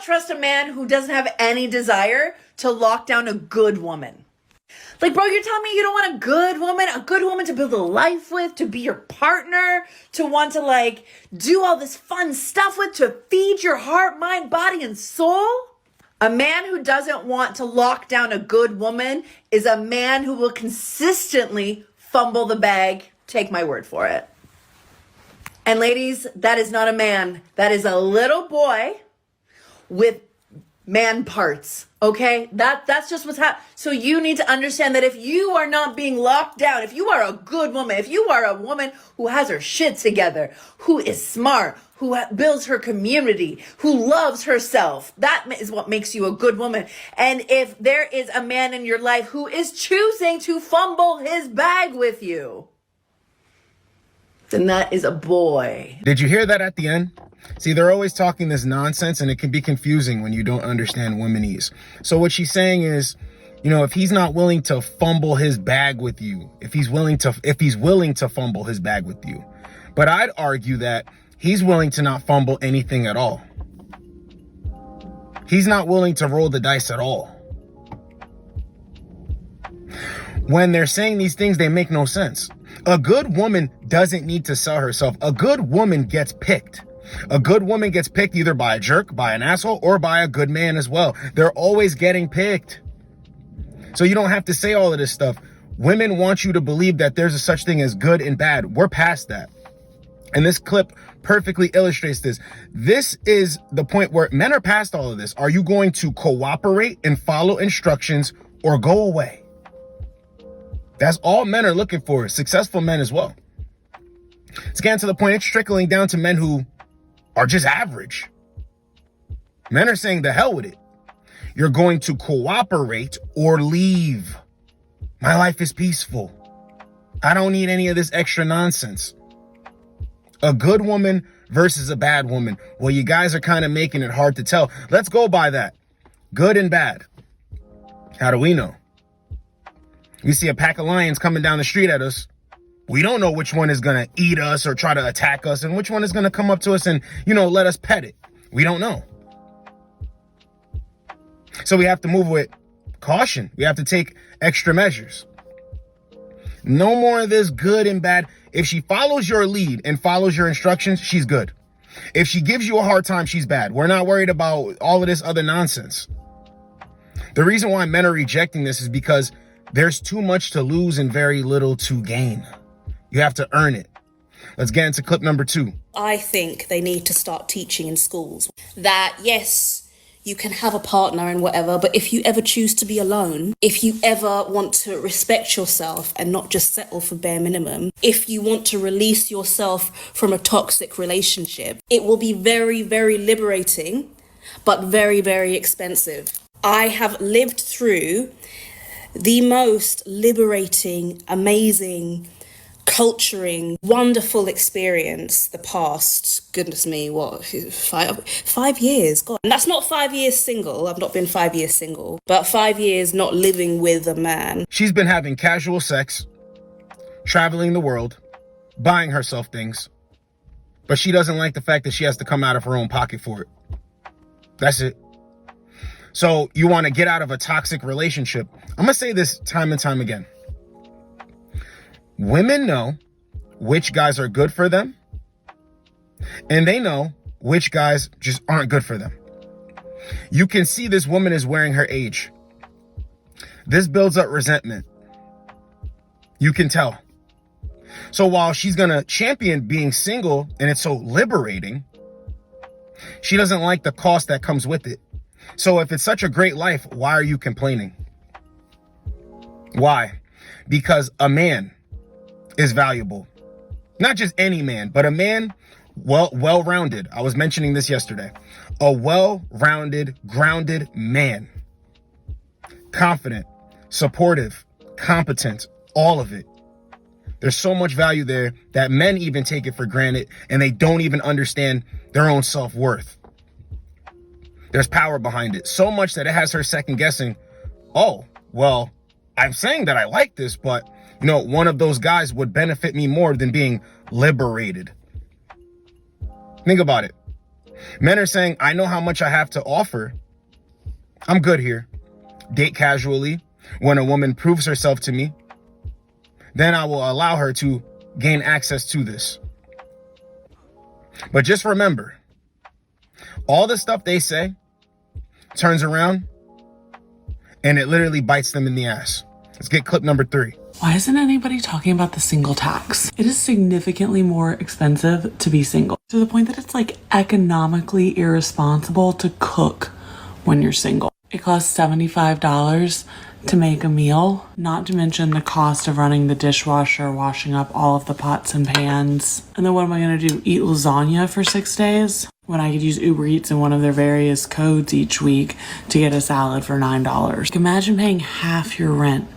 not trust a man who doesn't have any desire to lock down a good woman. Like, bro, you're telling me you don't want a good woman to build a life with, to be your partner, to want to, like, do all this fun stuff with, to feed your heart, mind, body, and soul? A man who doesn't want to lock down a good woman is a man who will consistently fumble the bag. Take my word for it. And ladies, that is not a man. That is a little boy with man parts, okay? That's just what's happening. So you need to understand that if you are not being locked down, if you are a good woman, if you are a woman who has her shit together, who is smart, who builds her community, who loves herself, that is what makes you a good woman. And if there is a man in your life who is choosing to fumble his bag with you, then that is a boy. Did you hear that at the end? See, they're always talking this nonsense, and it can be confusing when you don't understand womanese. So what she's saying is, if he's not willing to fumble his bag with you, if he's willing to fumble his bag with you, but I'd argue that he's willing to not fumble anything at all. He's not willing to roll the dice at all. When they're saying these things, they make no sense. A good woman doesn't need to sell herself. A good woman gets picked. A good woman gets picked either by a jerk, by an asshole, or by a good man as well. They're always getting picked. So you don't have to say all of this stuff. Women want you to believe that there's a such thing as good and bad. We're past that. And this clip perfectly illustrates this. This is the point where men are past all of this. Are you going to cooperate and follow instructions or go away? That's all men are looking for, successful men as well. It's getting to the point it's trickling down to men who are just average. Men are saying the hell with it. You're going to cooperate or leave. My life is peaceful. I don't need any of this extra nonsense. A good woman versus a bad woman. Well, you guys are kind of making it hard to tell. Let's go by that. Good and bad. How do we know? We see a pack of lions coming down the street at us. We don't know which one is going to eat us or try to attack us and which one is going to come up to us and, let us pet it. We don't know. So we have to move with caution. We have to take extra measures. No more of this good and bad. If she follows your lead and follows your instructions, she's good. If she gives you a hard time, she's bad. We're not worried about all of this other nonsense. The reason why men are rejecting this is because there's too much to lose and very little to gain. You have to earn it. Let's get into clip number 2. I think they need to start teaching in schools that, yes, you can have a partner and whatever, but if you ever choose to be alone, if you ever want to respect yourself and not just settle for bare minimum, if you want to release yourself from a toxic relationship, it will be very, very liberating, but very, very expensive. I have lived through the most liberating, amazing, culturing, wonderful experience the past, goodness me, what, 5 years, God. And that's not 5 years single. I've not been 5 years single, but 5 years not living with a man. She's been having casual sex, traveling the world, buying herself things, but she doesn't like the fact that she has to come out of her own pocket for it. That's it. So you want to get out of a toxic relationship. I'm going to say this time and time again. Women know which guys are good for them, and they know which guys just aren't good for them. You can see this woman is wearing her age. This builds up resentment. You can tell. So while she's going to champion being single and it's so liberating, she doesn't like the cost that comes with it. So if it's such a great life, why are you complaining? Why? Because a man is valuable. Not just any man, but a man well-rounded. I was mentioning this yesterday. A well-rounded, grounded man. Confident, supportive, competent, all of it. There's so much value there that men even take it for granted and they don't even understand their own self-worth. There's power behind it. So much that it has her second guessing, oh, well, I'm saying that I like this, but, one of those guys would benefit me more than being liberated. Think about it. Men are saying, I know how much I have to offer. I'm good here. Date casually. When a woman proves herself to me, then I will allow her to gain access to this. But just remember, all the stuff they say turns around and it literally bites them in the ass. Let's get clip number 3. Why isn't anybody talking about the single tax? It is significantly more expensive to be single, to the point that it's like economically irresponsible to cook when you're single. It costs $75 to make a meal, not to mention the cost of running the dishwasher, washing up all of the pots and pans. And then what am I gonna do? Eat lasagna for 6 days? When I could use Uber Eats and one of their various codes each week to get a salad for $9. Imagine paying half your rent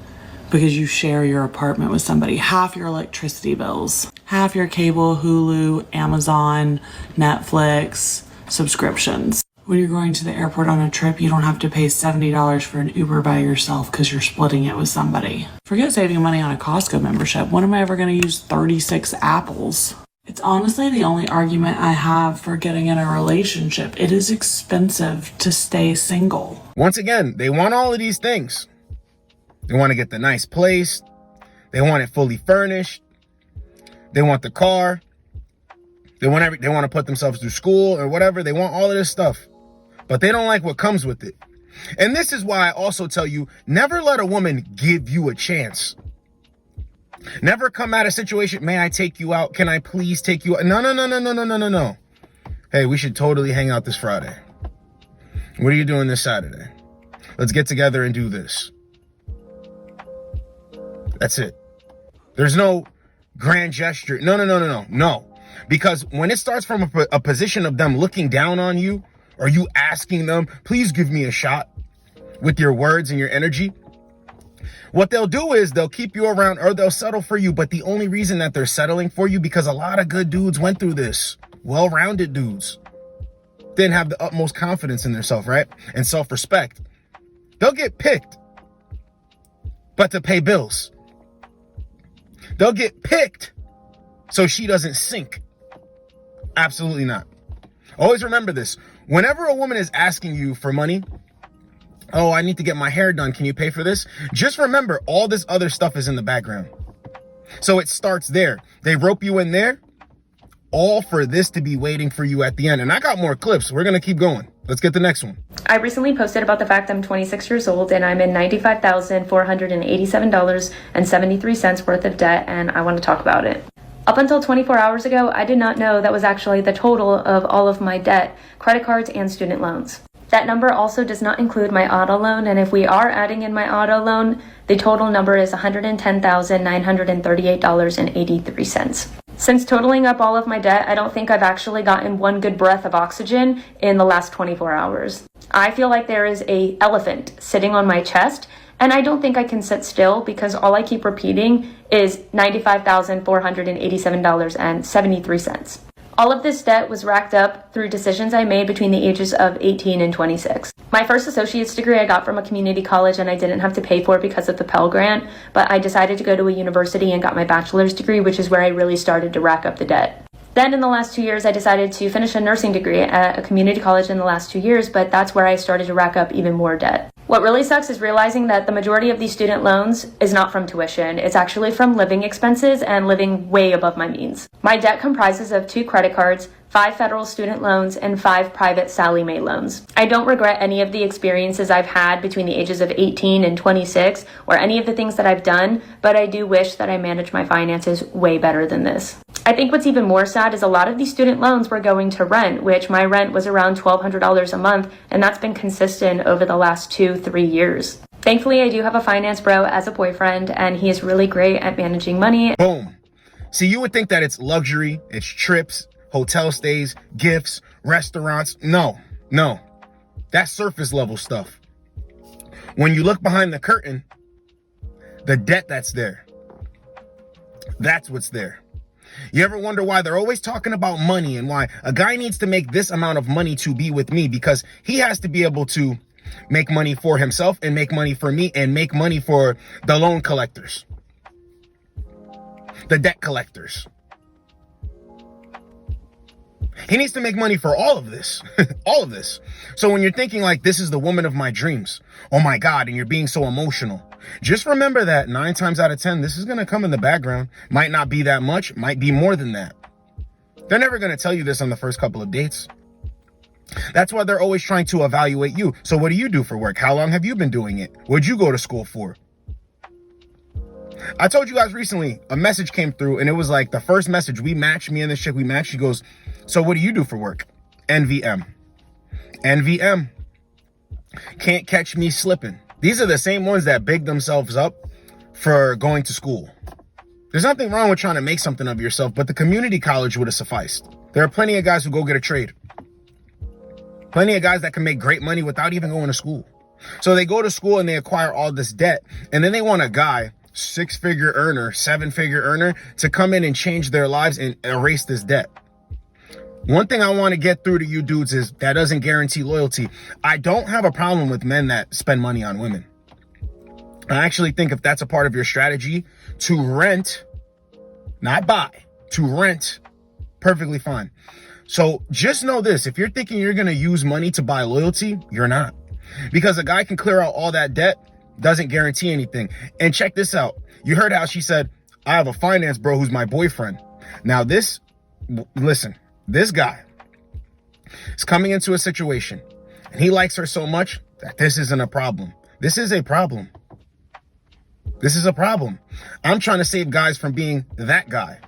because you share your apartment with somebody, half your electricity bills, half your cable, Hulu, Amazon, Netflix subscriptions. When you're going to the airport on a trip, you don't have to pay $70 for an Uber by yourself because you're splitting it with somebody. Forget saving money on a Costco membership. When am I ever going to use 36 apples? It's honestly the only argument I have for getting in a relationship. It is expensive to stay single. Once again, they want all of these things. They want to get the nice place. They want it fully furnished. They want the car. They want to put themselves through school or whatever. They want all of this stuff. But they don't like what comes with it. And this is why I also tell you, never let a woman give you a chance. Never come at a situation, may I take you out? Can I please take you out? No. Hey, we should totally hang out this Friday. What are you doing this Saturday? Let's get together and do this. That's it. There's no grand gesture. No. Because when it starts from a position of them looking down on you, or you asking them, please give me a shot with your words and your energy, what they'll do is they'll keep you around or they'll settle for you. But the only reason that they're settling for you, because a lot of good dudes went through this. Well-rounded dudes didn't have the utmost confidence in themselves, right? And self-respect. They'll get picked, but to pay bills. They'll get picked so she doesn't sink. Absolutely not. Always remember this. Whenever a woman is asking you for money, oh, I need to get my hair done. Can you pay for this? Just remember, all this other stuff is in the background. So it starts there. They rope you in there, all for this to be waiting for you at the end. And I got more clips. We're going to keep going. Let's get the next one. I recently posted about the fact I'm 26 years old and I'm in $95,487.73 worth of debt, and I want to talk about it. Up until 24 hours ago, I did not know that was actually the total of all of my debt, credit cards, and student loans. That number also does not include my auto loan, and if we are adding in my auto loan, the total number is $110,938.83. Since totaling up all of my debt, I don't think I've actually gotten one good breath of oxygen in the last 24 hours. I feel like there is an elephant sitting on my chest, and I don't think I can sit still because all I keep repeating is $95,487.73. All of this debt was racked up through decisions I made between the ages of 18 and 26. My first associate's degree I got from a community college and I didn't have to pay for because of the Pell Grant, but I decided to go to a university and got my bachelor's degree, which is where I really started to rack up the debt. Then in the last 2 years, I decided to finish a nursing degree at a community college in the last 2 years, but that's where I started to rack up even more debt. What really sucks is realizing that the majority of these student loans is not from tuition. It's actually from living expenses and living way above my means. My debt comprises of 2 credit cards, 5 federal student loans, and 5 private Sallie Mae loans. I don't regret any of the experiences I've had between the ages of 18 and 26 or any of the things that I've done, but I do wish that I managed my finances way better than this. I think what's even more sad is a lot of these student loans were going to rent, which my rent was around $1,200 a month, and that's been consistent over the last 2-3 years. Thankfully, I do have a finance bro as a boyfriend, and he is really great at managing money. Boom. See, you would think that it's luxury, it's trips, hotel stays, gifts, restaurants. No. That's surface level stuff. When you look behind the curtain, the debt that's there, that's what's there. You ever wonder why they're always talking about money and why a guy needs to make this amount of money to be with me? Because he has to be able to make money for himself and make money for me and make money for the loan collectors, the debt collectors. He needs to make money for all of this, all of this. So when you're thinking like, this is the woman of my dreams, oh my God, and you're being so emotional, just remember that 9 times out of 10, this is going to come in the background. Might not be that much, might be more than that. They're never going to tell you this on the first couple of dates. That's why they're always trying to evaluate you. So what do you do for work? How long have you been doing it? What'd you go to school for? I told you guys recently, a message came through and it was like the first message we matched, me and this chick we matched. She goes, so what do you do for work? NVM. NVM. Can't catch me slipping. These are the same ones that big themselves up for going to school. There's nothing wrong with trying to make something of yourself, but the community college would have sufficed. There are plenty of guys who go get a trade. Plenty of guys that can make great money without even going to school. So they go to school and they acquire all this debt. And then they want a guy, 6-figure earner, 7-figure earner, to come in and change their lives and erase this debt. One thing I want to get through to you dudes is that doesn't guarantee loyalty. I don't have a problem with men that spend money on women. I actually think if that's a part of your strategy to rent, not buy, to rent, perfectly fine. So just know this, if you're thinking you're going to use money to buy loyalty, you're not. Because a guy can clear out all that debt, doesn't guarantee anything. And check this out. You heard how she said, I have a finance bro who's my boyfriend. Now listen, this guy is coming into a situation and he likes her so much that this isn't a problem. This is a problem. This is a problem. I'm trying to save guys from being that guy.